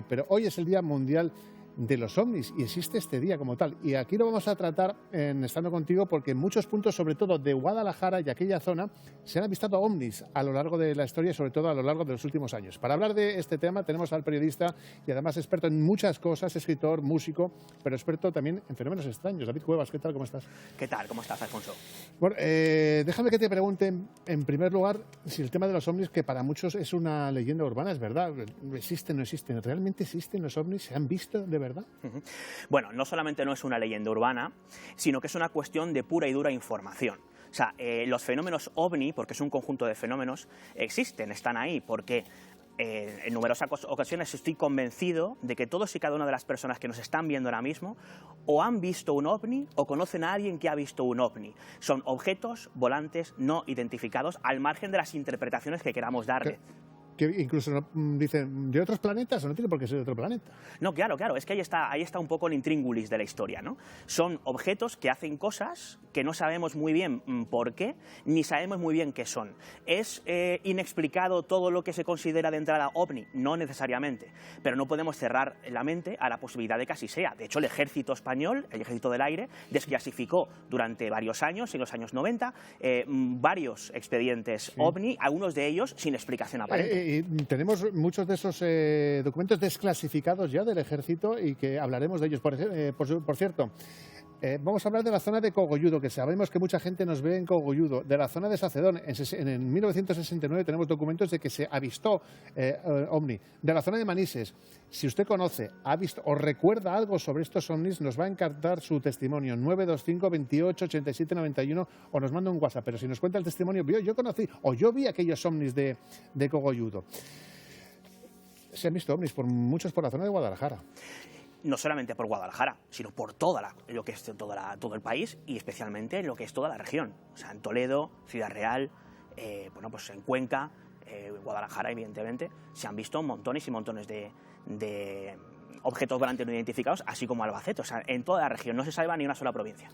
Pero hoy es el Día Mundial de los ovnis y existe este día como tal. Y aquí lo vamos a tratar en Estando Contigo porque en muchos puntos, sobre todo de Guadalajara y aquella zona, se han avistado ovnis a lo largo de la historia y sobre todo a lo largo de los últimos años. Para hablar de este tema tenemos al periodista y además experto en muchas cosas, escritor, músico, pero experto también en fenómenos extraños. David Cuevas, ¿qué tal? ¿Cómo estás? ¿Qué tal? ¿Cómo estás, Alfonso? Bueno, déjame que te pregunte en primer lugar si el tema de los ovnis, que para muchos es una leyenda urbana, ¿es verdad? ¿Existen o no existen? ¿Realmente existen los ovnis? ¿Se han visto de verdad? Bueno, no solamente no es una leyenda urbana, sino que es una cuestión de pura y dura información. O sea, los fenómenos ovni, porque es un conjunto de fenómenos, existen, están ahí, porque en numerosas ocasiones estoy convencido de que todos y cada una de las personas que nos están viendo ahora mismo o han visto un ovni o conocen a alguien que ha visto un ovni. Son objetos volantes no identificados al margen de las interpretaciones que queramos darle. Que incluso dicen, ¿de otros planetas? O no tiene por qué ser de otro planeta. No, claro, es que ahí está un poco el intríngulis de la historia, ¿no? Son objetos que hacen cosas que no sabemos muy bien por qué, ni sabemos muy bien qué son. ¿Es inexplicado todo lo que se considera de entrada ovni? No necesariamente, pero no podemos cerrar la mente a la posibilidad de que así sea. De hecho, el ejército español, el ejército del aire, desclasificó durante varios años, en los años 90, varios expedientes ovni, algunos de ellos sin explicación aparente. Y tenemos muchos de esos documentos desclasificados ya del ejército y que hablaremos de ellos. Por cierto, vamos a hablar de la zona de Cogolludo, que sabemos que mucha gente nos ve en Cogolludo, de la zona de Sacedón. En 1969 tenemos documentos de que se avistó ovni. De la zona de Manises, si usted conoce, ha visto o recuerda algo sobre estos ovnis, nos va a encantar su testimonio. 925 28 87 91 o nos manda un WhatsApp. Pero si nos cuenta el testimonio, yo conocí o yo vi aquellos ovnis de Cogolludo. Se han visto ovnis muchos por la zona de Guadalajara. No solamente por Guadalajara, sino por todo el país y especialmente lo que es toda la región. O sea, en Toledo, Ciudad Real, pues en Cuenca, Guadalajara, evidentemente, se han visto montones y montones de objetos volantes no identificados, así como Albacete. O sea, en toda la región no se salva ni una sola provincia.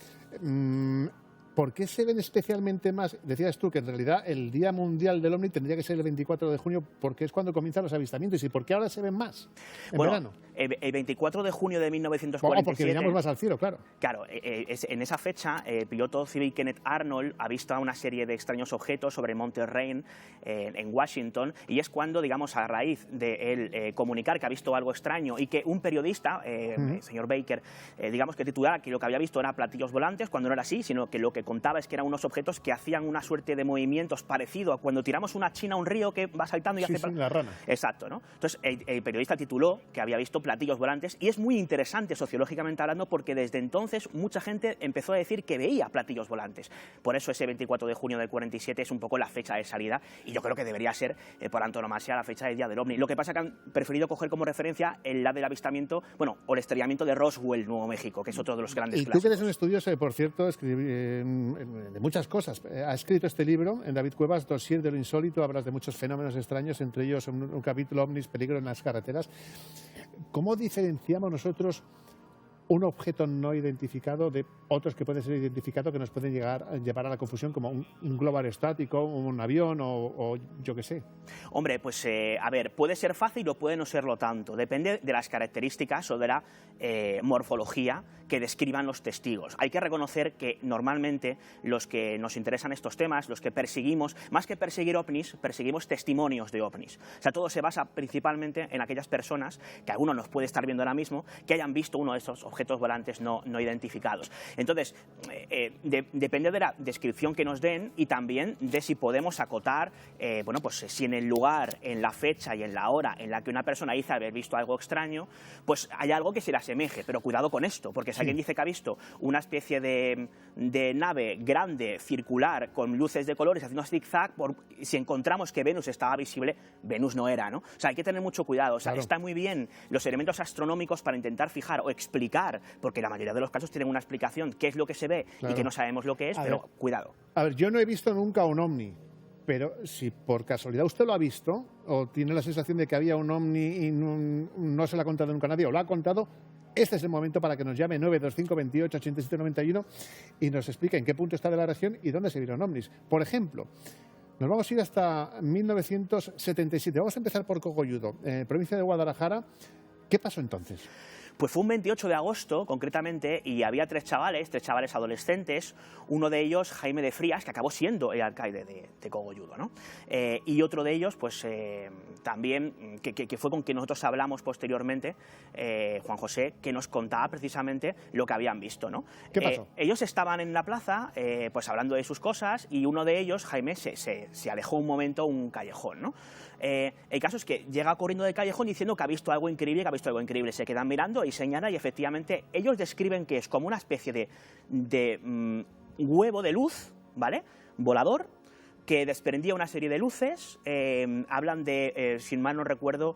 ¿Por qué se ven especialmente más? Decías tú que en realidad el Día Mundial del OVNI tendría que ser el 24 de junio porque es cuando comienzan los avistamientos. ¿Y por qué ahora se ven más en verano? El 24 de junio de 1947... porque miramos más al cielo, claro. Claro, en esa fecha el piloto civil Kenneth Arnold ha visto una serie de extraños objetos sobre el monte Rain en Washington y es cuando, digamos, a raíz de él comunicar que ha visto algo extraño y que un periodista, el señor Baker, digamos que titulara que lo que había visto eran platillos volantes, cuando no era así, sino que lo que contaba es que eran unos objetos que hacían una suerte de movimientos parecido a cuando tiramos una china a un río que va saltando y hace... Sí, la rana. Exacto, ¿no? Entonces, el periodista tituló que había visto platillos volantes y es muy interesante sociológicamente hablando porque desde entonces mucha gente empezó a decir que veía platillos volantes. Por eso ese 24 de junio del 47 es un poco la fecha de salida y yo creo que debería ser por antonomasia la fecha del Día del OVNI. Lo que pasa es que han preferido coger como referencia la del avistamiento, o el estrellamiento de Roswell, Nuevo México, que es otro de los grandes clásicos. Y tú que eres un estudioso, por cierto, de muchas cosas. Ha escrito este libro, en David Cuevas, Dossier de lo insólito, hablas de muchos fenómenos extraños, entre ellos un capítulo ovnis, peligro en las carreteras. ¿Cómo diferenciamos nosotros un objeto no identificado de otros que pueden ser identificados que nos pueden llevar a la confusión, como un globo aerostático, un avión o yo qué sé? Hombre, pues a ver, puede ser fácil o puede no serlo tanto. Depende de las características o de la morfología que describan los testigos. Hay que reconocer que normalmente los que nos interesan estos temas, los que perseguimos, más que perseguir ovnis, perseguimos testimonios de ovnis. O sea, todo se basa principalmente en aquellas personas, que alguno nos puede estar viendo ahora mismo, que hayan visto uno de estos objetos volantes no identificados. Entonces, depende de la descripción que nos den y también de si podemos acotar, pues si en el lugar, en la fecha y en la hora en la que una persona dice haber visto algo extraño, pues hay algo que se le asemeje, pero cuidado con esto, porque si alguien dice que ha visto una especie de nave grande, circular, con luces de colores haciendo zigzag, si encontramos que Venus estaba visible, Venus no era, ¿no? O sea, hay que tener mucho cuidado. O sea, está muy bien los elementos astronómicos para intentar fijar o explicar, porque la mayoría de los casos tienen una explicación, qué es lo que se ve y que no sabemos lo que es, pero cuidado. A ver, yo no he visto nunca un ovni, pero si por casualidad usted lo ha visto o tiene la sensación de que había un ovni y no se lo ha contado nunca a nadie o lo ha contado, este es el momento para que nos llame 925 28 87 91 y nos explique en qué punto está de la región y dónde se vieron ovnis. Por ejemplo, nos vamos a ir hasta 1977. Vamos a empezar por Cogolludo, provincia de Guadalajara. ¿Qué pasó entonces? Pues fue un 28 de agosto, concretamente, y había tres chavales adolescentes, uno de ellos, Jaime de Frías, que acabó siendo el alcaide de Cogolludo, ¿no? Y otro de ellos, pues también, que fue con quien nosotros hablamos posteriormente, Juan José, que nos contaba precisamente lo que habían visto, ¿no? ¿Qué pasó? Ellos estaban en la plaza, pues hablando de sus cosas, y uno de ellos, Jaime, se alejó un momento a un callejón, ¿no? El caso es que llega corriendo del callejón diciendo que ha visto algo increíble, se quedan mirando y señala, y efectivamente ellos describen que es como una especie de huevo de luz, ¿vale?, volador, que desprendía una serie de luces, hablan de, sin mal no recuerdo,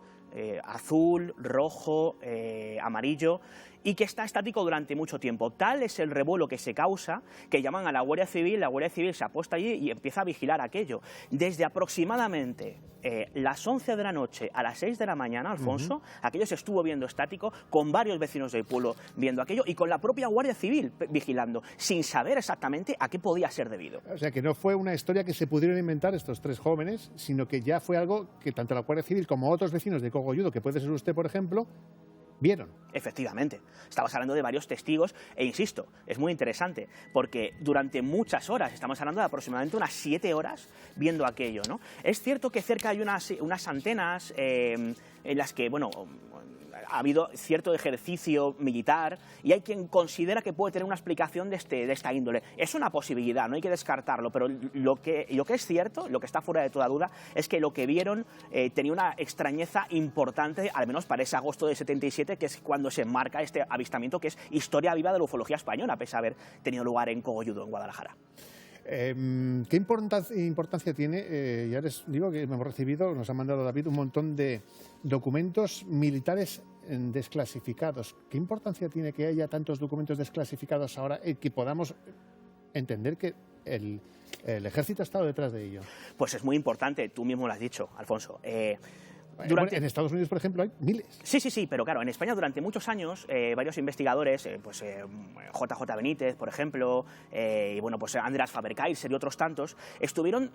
azul, rojo, amarillo, y que está estático durante mucho tiempo. Tal es el revuelo que se causa que llaman a la Guardia Civil se aposta allí y empieza a vigilar aquello. Desde aproximadamente las 11 de la noche a las 6 de la mañana, Alfonso, aquello se estuvo viendo estático, con varios vecinos del pueblo viendo aquello y con la propia Guardia Civil vigilando, sin saber exactamente a qué podía ser debido. O sea, que no fue una historia que se pudieron inventar estos tres jóvenes, sino que ya fue algo que tanto la Guardia Civil como otros vecinos de Cogolludo, que puede ser usted, por ejemplo, vieron. Efectivamente. Estamos hablando de varios testigos e, insisto, es muy interesante porque durante muchas horas, estamos hablando de aproximadamente unas 7 horas viendo aquello, ¿no? Es cierto que cerca hay unas antenas en las que, bueno, ha habido cierto ejercicio militar y hay quien considera que puede tener una explicación de esta índole. Es una posibilidad, no hay que descartarlo, pero lo que es cierto, lo que está fuera de toda duda, es que lo que vieron tenía una extrañeza importante, al menos para ese agosto de 77, que es cuando se enmarca este avistamiento, que es historia viva de la ufología española, pese a haber tenido lugar en Cogolludo, en Guadalajara. ¿Qué importancia tiene? Ya les digo que hemos recibido, nos ha mandado David, un montón de documentos militares desclasificados. ¿Qué importancia tiene que haya tantos documentos desclasificados ahora y que podamos entender que el ejército ha estado detrás de ello? Pues es muy importante, tú mismo lo has dicho, Alfonso. En Estados Unidos, por ejemplo, hay miles. Sí, pero claro, en España durante muchos años varios investigadores, JJ Benítez, por ejemplo, y bueno, pues Andreas Faber-Kaiser y otros tantos, estuvieron,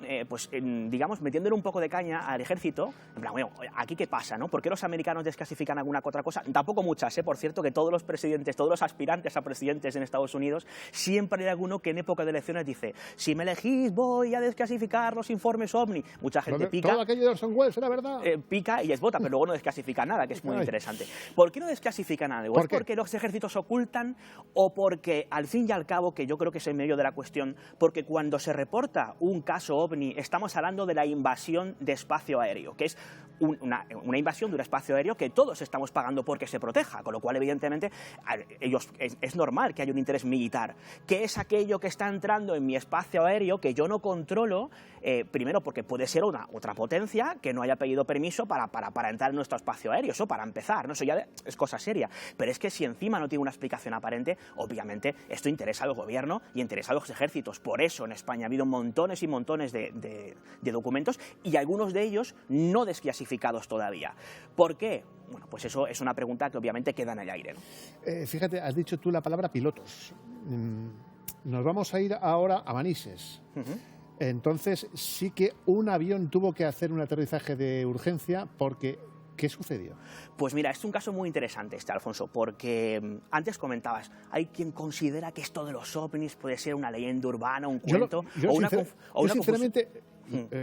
digamos, metiéndole un poco de caña al ejército, en plan, bueno, ¿aquí qué pasa, no? ¿Por qué los americanos desclasifican alguna que otra cosa? Tampoco muchas, por cierto, que todos los presidentes, todos los aspirantes a presidentes en Estados Unidos, siempre hay alguno que en época de elecciones dice, si me elegís voy a desclasificar los informes OVNI. Mucha gente pica. Todo aquello de Orson Welles era verdad. Pica y es vota, pero luego no desclasifica nada, que es muy interesante. ¿Por qué no desclasifican nada? ¿O es porque los ejércitos ocultan o porque, al fin y al cabo, que yo creo que es el medio de la cuestión, porque cuando se reporta un caso OVNI, estamos hablando de la invasión de espacio aéreo, que es una invasión de un espacio aéreo que todos estamos pagando porque se proteja, con lo cual, evidentemente, es normal que haya un interés militar. ¿Qué es aquello que está entrando en mi espacio aéreo que yo no controlo? Primero, porque puede ser otra potencia que no haya pedido permiso para entrar en nuestro espacio aéreo, eso para empezar, ¿no? Eso ya es cosa seria. Pero es que si encima no tiene una explicación aparente, obviamente esto interesa al gobierno y interesa a los ejércitos. Por eso en España ha habido montones y montones de documentos y algunos de ellos no desclasificados todavía. ¿Por qué? Bueno, pues eso es una pregunta que obviamente queda en el aire, ¿no? Fíjate, has dicho tú la palabra pilotos. Nos vamos a ir ahora a Manises. Entonces sí que un avión tuvo que hacer un aterrizaje de urgencia porque ¿qué sucedió? Pues mira, es un caso muy interesante Alfonso, porque antes comentabas, hay quien considera que esto de los ovnis puede ser una leyenda urbana, un cuento yo o una sinceramente,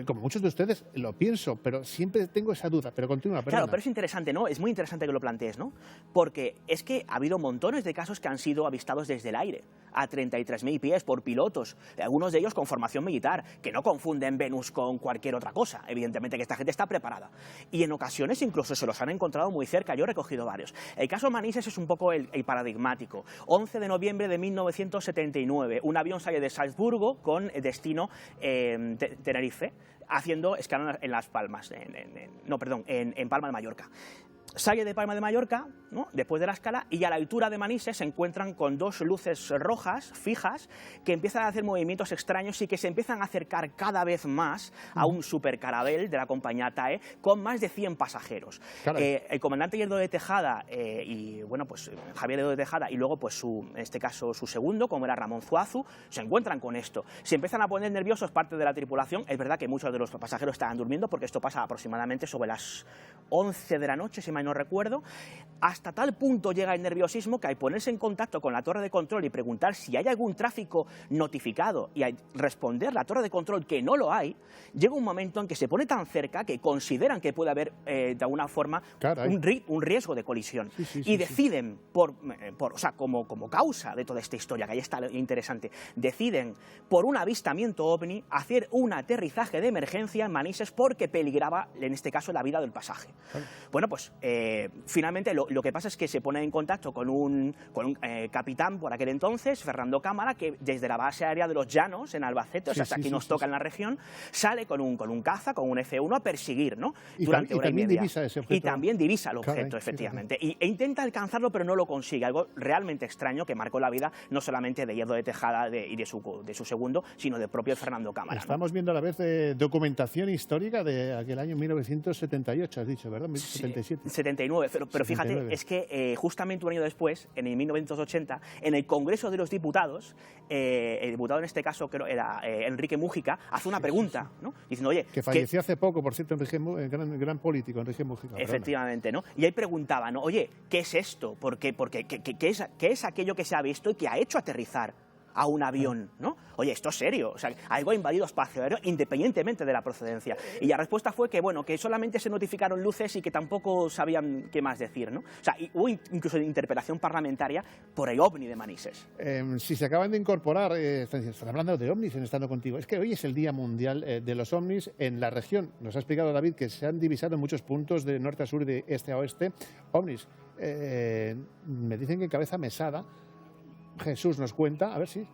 como muchos de ustedes, lo pienso, pero siempre tengo esa duda. Pero continúa, perdona. Claro, pero es interesante, ¿no? Es muy interesante que lo plantees, ¿no? Porque es que ha habido montones de casos que han sido avistados desde el aire, a 33.000 pies por pilotos, algunos de ellos con formación militar, que no confunden Venus con cualquier otra cosa. Evidentemente que esta gente está preparada. Y en ocasiones incluso se los han encontrado muy cerca. Yo he recogido varios. El caso Manises es un poco el paradigmático. 11 de noviembre de 1979, un avión sale de Salzburgo con destino Tenerife, haciendo escala en Las Palmas, en Palma de Mallorca. Sale de Palma de Mallorca, ¿no?, después de la escala, y a la altura de Manises se encuentran con dos luces rojas fijas que empiezan a hacer movimientos extraños y que se empiezan a acercar cada vez más a un supercarabel de la compañía TAE con más de 100 pasajeros. El comandante Edo de Tejada Javier Edo de Tejada y luego pues en este caso su segundo, como era Ramón Zuazu, se encuentran con esto. Se empiezan a poner nerviosos parte de la tripulación. Es verdad que muchos de los pasajeros estaban durmiendo porque esto pasa aproximadamente sobre las 11 de la noche, si mal mal no recuerdo. Hasta tal punto llega el nerviosismo que al ponerse en contacto con la torre de control y preguntar si hay algún tráfico notificado y al responder la torre de control que no lo hay, llega un momento en que se pone tan cerca que consideran que puede haber de alguna forma un riesgo de colisión. Y deciden, o sea, como causa de toda esta historia, que ahí está lo interesante, deciden por un avistamiento ovni hacer un aterrizaje de emergencia en Manises porque peligraba, en este caso, la vida del pasaje. Bueno, pues finalmente lo que pasa es que se pone en contacto con un capitán por aquel entonces, Fernando Cámara, que desde la base aérea de los Llanos, en Albacete, o sea, hasta aquí nos toca en la región, sale con un caza, con un F-1 a perseguir, ¿no? Durante hora y media. Divisa ese objeto. Y también divisa el objeto, efectivamente. E intenta alcanzarlo, pero no lo consigue. Algo realmente extraño que marcó la vida no solamente de Hierro de Tejada y de su segundo, sino del propio Fernando Cámara. Estamos viendo a la vez documentación histórica de aquel año 1978, has dicho, ¿verdad? 77. 79, pero fíjate, es que justamente un año después, en el 1980, en el Congreso de los Diputados, el diputado en este caso creo era Enrique Mújica, hace una pregunta, ¿no? Diciendo, oye... Que falleció hace poco, por cierto, gran político, Enrique Mújica. Efectivamente, ¿no? Y ahí preguntaba, ¿no? Oye, ¿qué es esto? ¿Qué es aquello que se ha visto y que ha hecho aterrizar a un avión, ¿no? Oye, esto es serio, o sea, algo ha invadido espacio aéreo independientemente de la procedencia. Y la respuesta fue que, bueno, que solamente se notificaron luces y que tampoco sabían qué más decir, ¿no? O sea, hubo incluso interpelación parlamentaria por el OVNI de Manises. Si se acaban de incorporar, están hablando de ovnis en Estando Contigo. Es que hoy es el Día Mundial de los ovnis en la región. Nos ha explicado David que se han divisado en muchos puntos de norte a sur y de este a oeste ovnis. Me dicen que en Cabeza Mesada Jesús nos cuenta, a ver si,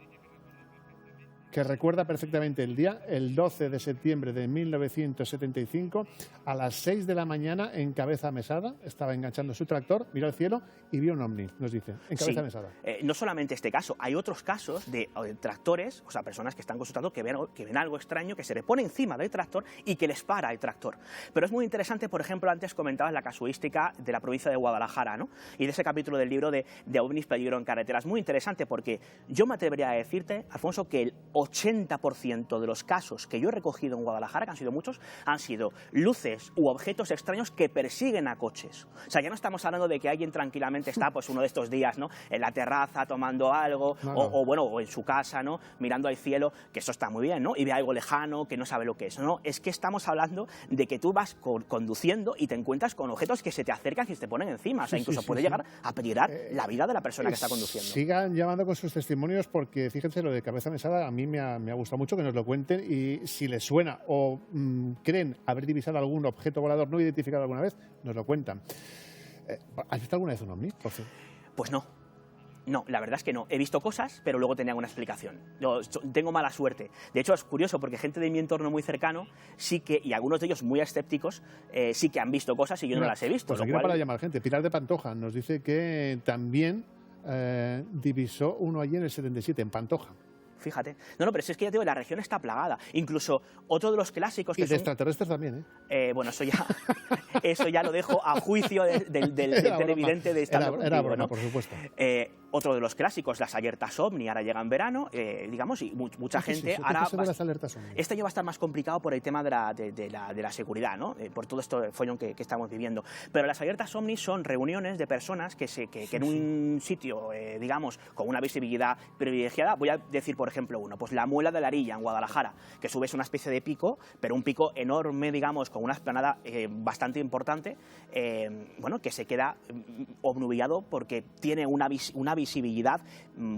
que recuerda perfectamente el día, el 12 de septiembre de 1975, a las 6 de la mañana en Cabeza Mesada, estaba enganchando su tractor, miró al cielo y vio un ovni, nos dice, en Cabeza Mesada. No solamente este caso, hay otros casos de tractores, o sea, personas que están con su tractor, que ven algo extraño, que se le pone encima del tractor y que les para el tractor. Pero es muy interesante, por ejemplo, antes comentabas la casuística de la provincia de Guadalajara, ¿no? Y de ese capítulo del libro de ovnis peligro en carreteras. Muy interesante porque yo me atrevería a decirte, Alfonso, que el 80% de los casos que yo he recogido en Guadalajara, que han sido muchos, han sido luces u objetos extraños que persiguen a coches. O sea, ya no estamos hablando de que alguien tranquilamente está, pues uno de estos días, ¿no?, en la terraza tomando algo, o en su casa, ¿no?, mirando al cielo, que eso está muy bien, ¿no?, y ve algo lejano que no sabe lo que es. No, es que estamos hablando de que tú vas conduciendo y te encuentras con objetos que se te acercan y se te ponen encima. O sea, incluso puede llegar a peligrar la vida de la persona que está conduciendo. Sigan llamando con sus testimonios porque, fíjense, lo de Cabeza Mesada a mí me ha gustado mucho que nos lo cuenten, y si les suena o creen haber divisado algún objeto volador no identificado alguna vez, nos lo cuentan. ¿Has visto alguna vez un ovni, José? Pues no. No, la verdad es que no. He visto cosas, pero luego tenía una explicación. Yo tengo mala suerte. De hecho, es curioso porque gente de mi entorno muy cercano sí que, y algunos de ellos muy escépticos, sí que han visto cosas y yo no las he visto. Pues aquí para llamar gente. Pilar de Pantoja nos dice que también divisó uno allí en el 77, en Pantoja. Fíjate. No, pero si es que ya te digo, la región está plagada. Incluso otro de los clásicos que y de extraterrestres también, ¿eh? Bueno, eso ya lo dejo a juicio del televidente de Estando Contigo, era broma, ¿no? Por supuesto. Otro de los clásicos, las alertas OVNI, ahora llega en verano, digamos, y mucha gente ahora... Las alertas OVNI? Este año va a estar más complicado por el tema de la seguridad, ¿no? Por todo esto follón que estamos viviendo. Pero las alertas OVNI son reuniones de personas que en un sitio, digamos, con una visibilidad privilegiada, voy a decir, por ejemplo, uno, pues la Muela de la Arilla, en Guadalajara, que subes una especie de pico, pero un pico enorme, digamos, con una explanada bastante importante, bueno, que se queda obnubilado porque tiene una visibilidad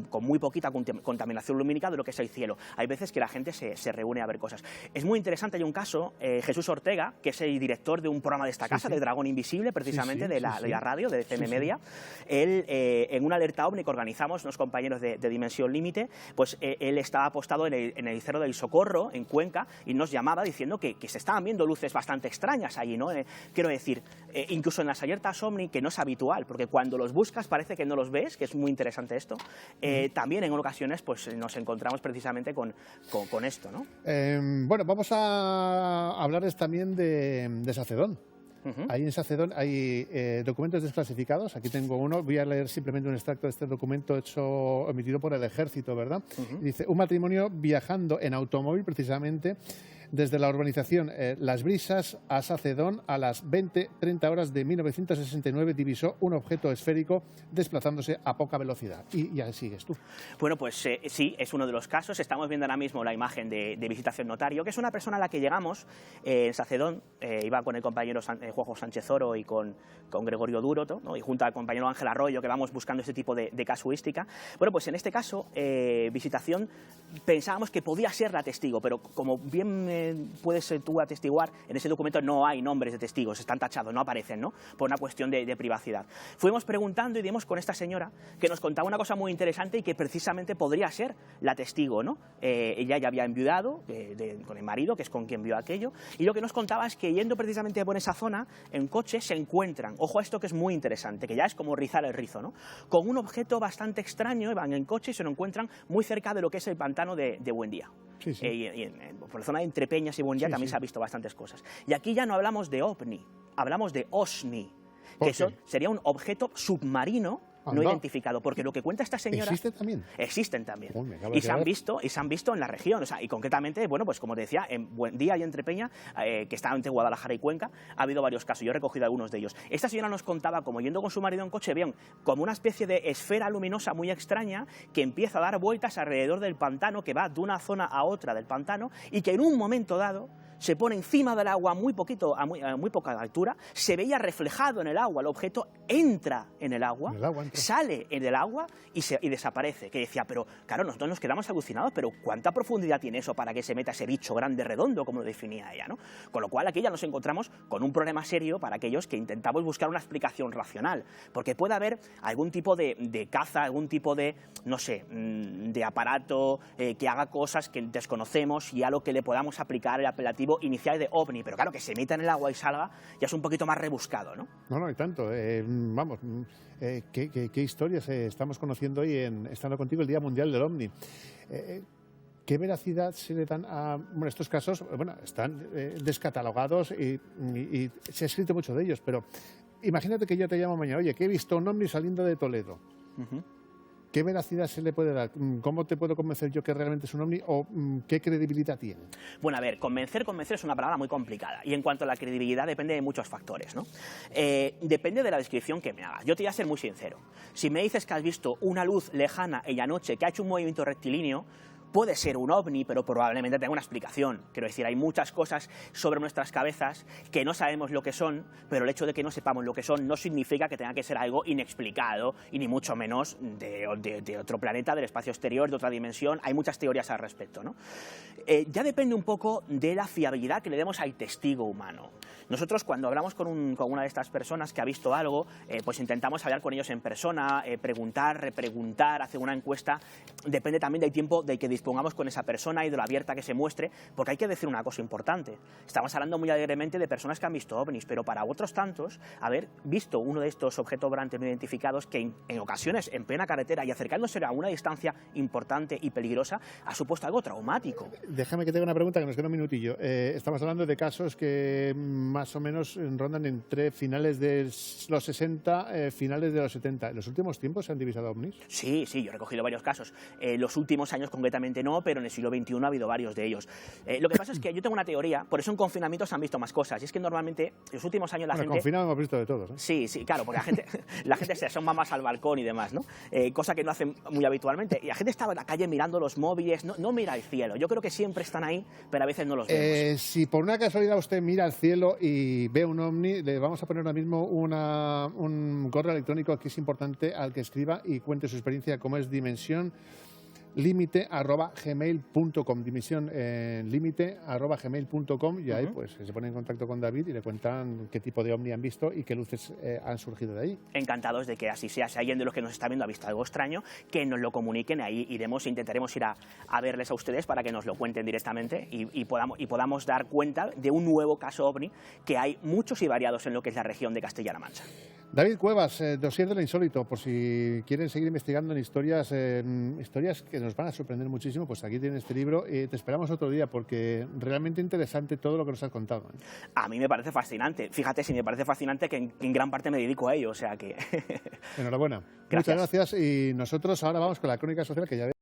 con muy poquita contaminación lumínica de lo que es el cielo. Hay veces que la gente se reúne a ver cosas. Es muy interesante, hay un caso, Jesús Ortega, que es el director de un programa de esta casa, de Dragón Invisible, precisamente, de la radio, de FM Media. Él, en una alerta OVNI que organizamos unos compañeros de Dimensión Límite, pues él estaba apostado en el Cerro del Socorro, en Cuenca, y nos llamaba diciendo que se estaban viendo luces bastante extrañas allí, ¿no? Quiero decir, incluso en las alertas OVNI, que no es habitual, porque cuando los buscas parece que no los ves, que es muy interesante esto, también en ocasiones pues nos encontramos precisamente con esto, ¿no? Bueno, vamos a hablarles también de Sacedón. Ahí en Sacedón hay documentos desclasificados. Aquí tengo uno, voy a leer simplemente un extracto de este documento emitido por el Ejército, ¿verdad? Dice, un matrimonio viajando en automóvil precisamente Desde la urbanización Las Brisas a Sacedón, a las 20:30 horas de 1969, divisó un objeto esférico desplazándose a poca velocidad. Y ya sigues tú. Bueno, pues sí, es uno de los casos. Estamos viendo ahora mismo la imagen de Visitación Notario, que es una persona a la que llegamos en Sacedón. Iba con el compañero Juanjo Sánchez Oro y con Gregorio Duro, ¿no? Y junto al compañero Ángel Arroyo, que vamos buscando este tipo de casuística. Bueno, pues en este caso, Visitación, pensábamos que podía ser la testigo, pero como bien puedes tú atestiguar, en ese documento no hay nombres de testigos, están tachados, no aparecen, ¿no? Por una cuestión de privacidad. Fuimos preguntando y dimos con esta señora que nos contaba una cosa muy interesante y que precisamente podría ser la testigo, ¿no? Ella ya había enviudado con el marido, que es con quien vio aquello, y lo que nos contaba es que yendo precisamente por esa zona, en coche se encuentran, ojo a esto que es muy interesante, que ya es como rizar el rizo, ¿no? Con un objeto bastante extraño, van en coche y se lo encuentran muy cerca de lo que es el pantano de Buendía. Sí, sí. Por la zona de Entre Peñas y Buendía también se ha visto bastantes cosas. Y aquí ya no hablamos de ovni, hablamos de OSNI, que sería un objeto submarino no identificado, porque lo que cuenta esta señora... ¿Existen también? Existen también. Y se han visto en la región, o sea, y concretamente, bueno, pues como te decía, en Buendía y Entrepeña, que está entre Guadalajara y Cuenca, ha habido varios casos, yo he recogido algunos de ellos. Esta señora nos contaba, como yendo con su marido en coche, bien, como una especie de esfera luminosa muy extraña que empieza a dar vueltas alrededor del pantano, que va de una zona a otra del pantano, y que en un momento dado se pone encima del agua a muy poca altura, se veía reflejado en el agua, el objeto entra en el agua, sale en el agua y desaparece. Que decía, pero claro, nosotros nos quedamos alucinados, pero ¿cuánta profundidad tiene eso para que se meta ese bicho grande redondo, como lo definía ella, ¿no? Con lo cual aquí ya nos encontramos con un problema serio para aquellos que intentamos buscar una explicación racional, porque puede haber algún tipo de caza, algún tipo de, no sé, de aparato que haga cosas que desconocemos y a lo que le podamos aplicar el apelativo inicial de ovni, pero claro, que se meta en el agua y salga ya es un poquito más rebuscado, ¿no? No, y tanto. Vamos, qué historias estamos conociendo hoy estando contigo el Día Mundial del OVNI. ¿Qué veracidad se le dan a estos casos? Bueno, están descatalogados y se ha escrito mucho de ellos, pero imagínate que yo te llamo mañana, oye, que he visto un OVNI saliendo de Toledo. ¿Qué veracidad se le puede dar? ¿Cómo te puedo convencer yo que realmente es un ovni o qué credibilidad tiene? Bueno, a ver, convencer es una palabra muy complicada y en cuanto a la credibilidad depende de muchos factores, ¿no? Depende de la descripción que me hagas. Yo te voy a ser muy sincero. Si me dices que has visto una luz lejana en la noche que ha hecho un movimiento rectilíneo, puede ser un ovni, pero probablemente tenga una explicación. Quiero decir, hay muchas cosas sobre nuestras cabezas que no sabemos lo que son, pero el hecho de que no sepamos lo que son no significa que tenga que ser algo inexplicado y ni mucho menos de otro planeta, del espacio exterior, de otra dimensión. Hay muchas teorías al respecto, ¿no? Ya depende un poco de la fiabilidad que le demos al testigo humano. Nosotros, cuando hablamos con una de estas personas que ha visto algo, pues intentamos hablar con ellos en persona, preguntar, repreguntar, hacer una encuesta. Depende también del tiempo del que dispongamos con esa persona y de lo abierta que se muestre, porque hay que decir una cosa importante. Estamos hablando muy alegremente de personas que han visto ovnis, pero para otros tantos, haber visto uno de estos objetos volantes no identificados que en ocasiones, en plena carretera y acercándose a una distancia importante y peligrosa, ha supuesto algo traumático. Déjame que te haga una pregunta, que nos queda un minutillo. Estamos hablando de casos que más o menos rondan entre finales de los 60, finales de los 70. ¿En los últimos tiempos se han divisado ovnis? Sí, yo he recogido varios casos. Los últimos años concretamente no, pero en el siglo XXI ha habido varios de ellos. Lo que pasa es que yo tengo una teoría, por eso en confinamiento se han visto más cosas, y es que normalmente en los últimos años la gente... En confinado hemos visto de todos, ¿eh? Sí, claro, porque la gente se asoma más al balcón y demás, ¿no? Cosa que no hacen muy habitualmente. Y la gente estaba en la calle mirando los móviles, no mira al cielo. Yo creo que siempre están ahí, pero a veces no los vemos. Si por una casualidad usted mira al cielo y ve un ovni, le vamos a poner ahora mismo un correo electrónico que es importante al que escriba y cuente su experiencia, como es dimensionlimite@gmail.com, dimensionlimite@gmail.com, y ahí pues se pone en contacto con David y le cuentan qué tipo de ovni han visto y qué luces han surgido de ahí. Encantados de que así sea. Si alguien de los que nos está viendo ha visto algo extraño, que nos lo comuniquen, ahí intentaremos ir a verles a ustedes para que nos lo cuenten directamente y podamos dar cuenta de un nuevo caso ovni, que hay muchos y variados en lo que es la región de Castilla-La Mancha. David Cuevas, dossier de lo insólito, por si quieren seguir investigando en historias que nos van a sorprender muchísimo, pues aquí tienen este libro y te esperamos otro día porque realmente interesante todo lo que nos has contado, ¿eh? A mí me parece fascinante. Fíjate, si me parece fascinante que en gran parte me dedico a ello, o sea que... Enhorabuena. Gracias. Muchas gracias y nosotros ahora vamos con la crónica social que ya